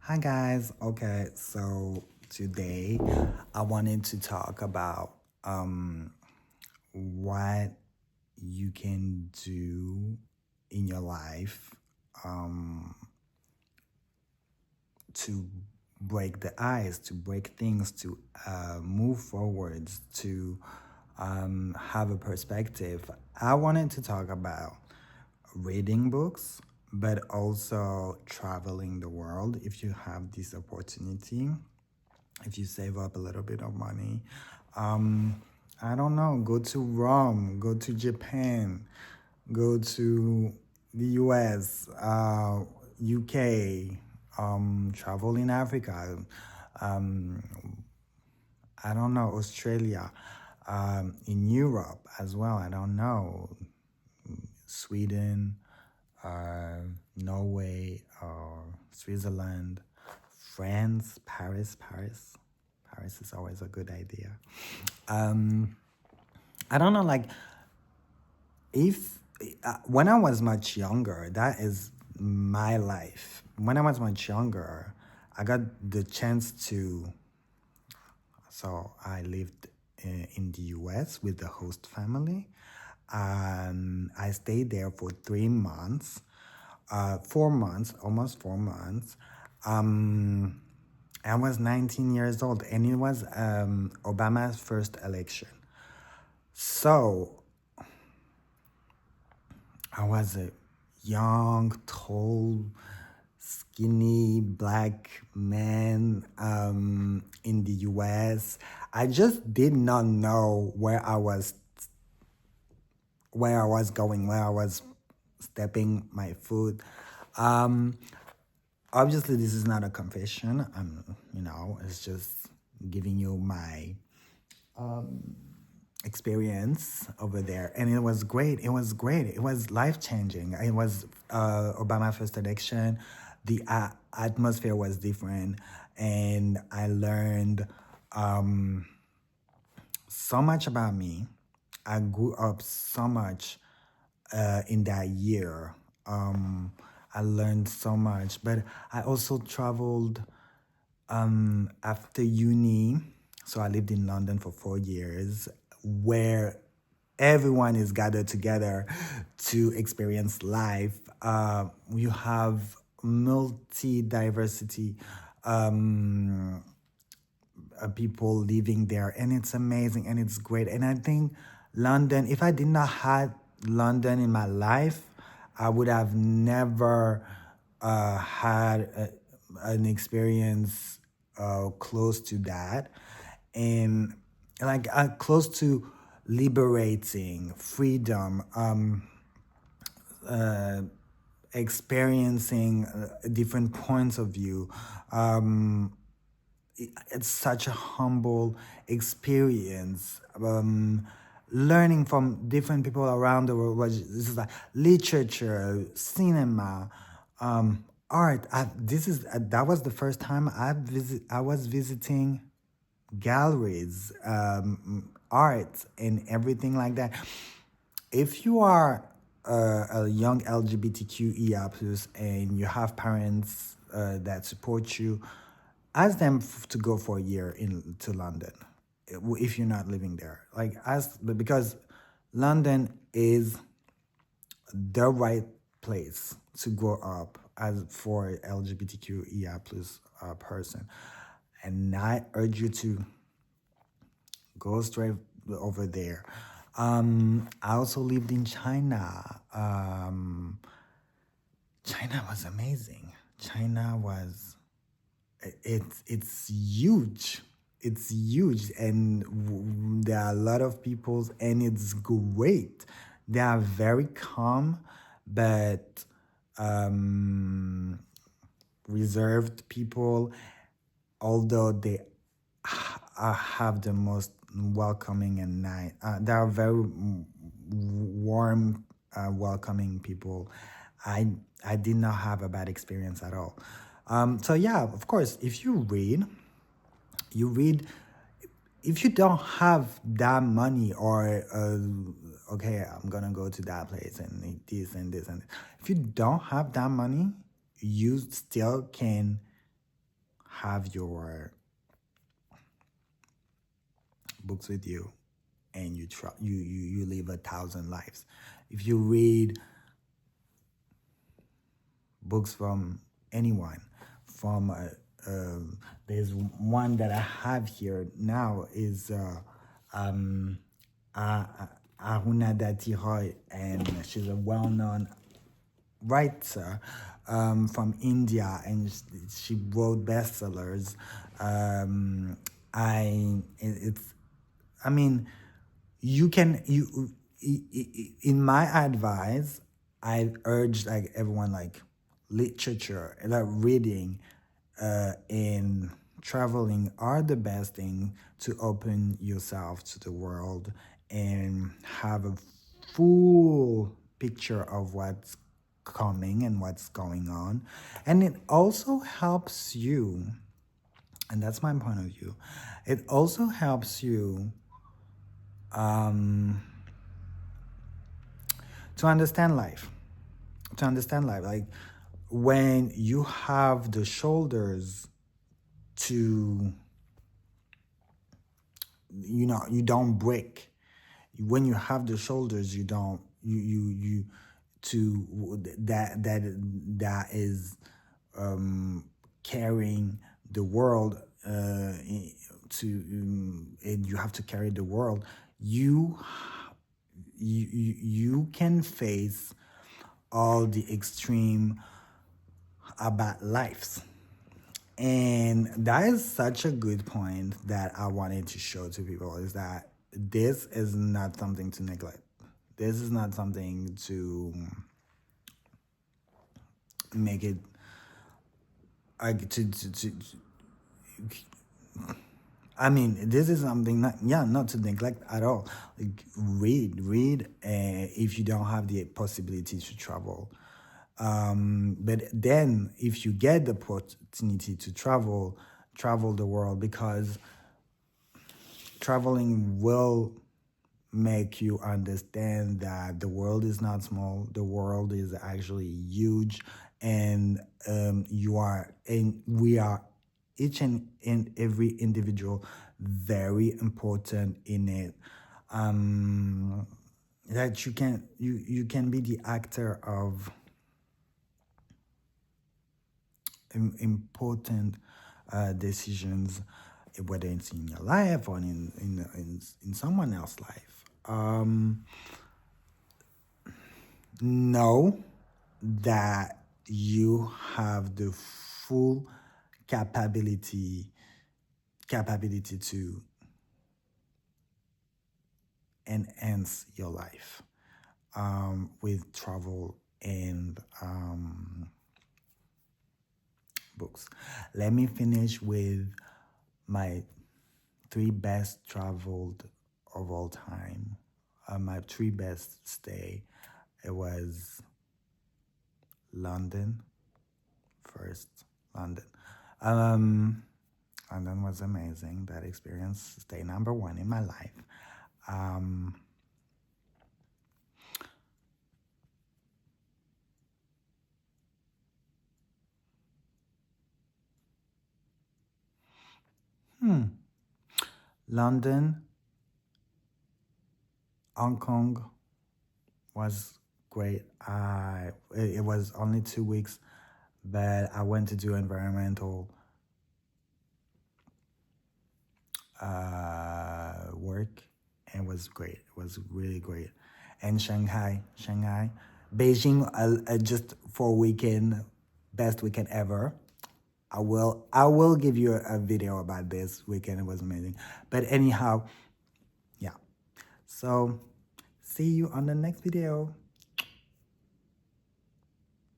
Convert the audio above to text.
Hi guys. Okay, so today I wanted to talk about what you can do in your life um to break the ice, to break things, to move forwards, to have a perspective. I wanted to talk about reading books, but also traveling the world if you have this opportunity, if you save up a little bit of money. Um, I don't know, go to Rome, go to Japan, go to the US, UK, travel in Africa, um, I don't know, Australia, in Europe as well, I don't know, Sweden, uh, Norway, Switzerland, France, Paris is always a good idea. Um, I don't know, like if when I was much younger, that is my life. When I was much younger, I got the chance to. So I lived in the U.S. with the host family. I stayed there for 3 months, 4 months, almost 4 months. Um, I was 19 years old, and it was Obama's first election. So I was a young, tall, skinny black man in the US. I just did not know where I was going, where I was stepping my foot. Um, Obviously, this is not a confession. It's just giving you my experience over there, and it was great. It was great. It was life changing. It was Obama first election. The atmosphere was different, and I learned so much about me. I grew up so much in that year. I learned so much, but I also traveled after uni. So I lived in London for 4 years, where everyone is gathered together to experience life. You have multi diversity people living there, and it's amazing and it's great. And I think London, if I did not have London in my life, I would have never had an experience close to that, and like close to liberating freedom, experiencing different points of view. It's such a humble experience. Learning from different people around the world. This is like literature, cinema, art. That was the first time I was visiting galleries, art, and everything like that. If you are a young LGBTQIA plus and you have parents that support you, ask them to go for a year to London if you're not living there. Like because London is the right place to grow up as for LGBTQIA plus person, and I urge you to go straight over there. I also lived in China. China was amazing. China was it's huge. It's huge, and there are a lot of people, and it's great. They are very calm, but reserved people, although they have the most welcoming and nice. They are very warm, welcoming people. I did not have a bad experience at all. So yeah, of course, if you read. If you don't have that money, or okay, I'm gonna go to that place and eat this and this, and if you don't have that money, you still can have your books with you and you live 1,000 lives. If you read books from anyone, from there's one that I have here now is uh, Aruna Datiroy, and she's a well-known writer from India, and she wrote bestsellers. It's, I mean, you can in my advice, I urge like everyone like literature, like reading, and traveling are the best thing to open yourself to the world and have a full picture of what's coming and what's going on. And it also helps you, and that's my point of view, it also helps you to understand life. To understand life. Like when you have the shoulders to, you don't break. When you have the shoulders, you don't, you to that is carrying the world, and you have to carry the world. You can face all the extreme about lives. And that is such a good point that I wanted to show to people, is that this is not something to neglect. This is not something to make it I mean, this is something not to neglect at all. Like, read if you don't have the possibility to travel. But then, if you get the opportunity to travel the world, because traveling will make you understand that the world is not small. The world is actually huge, and we are each and every individual very important in it. That you can be the actor of important decisions, whether it's in your life or in someone else's life. Know that you have the full capability to enhance your life with travel and books. Let me finish with my 3 best traveled of all time. My 3 best stay. It was London first. London. London was amazing. That experience, stay number 1 in my life. London, Hong Kong was great. It was only 2 weeks, but I went to do environmental work, and it was great. It was really great. And Shanghai, Beijing, just for a weekend, best weekend ever. I will give you a video about this weekend. It was amazing. But anyhow, yeah. So see you on the next video.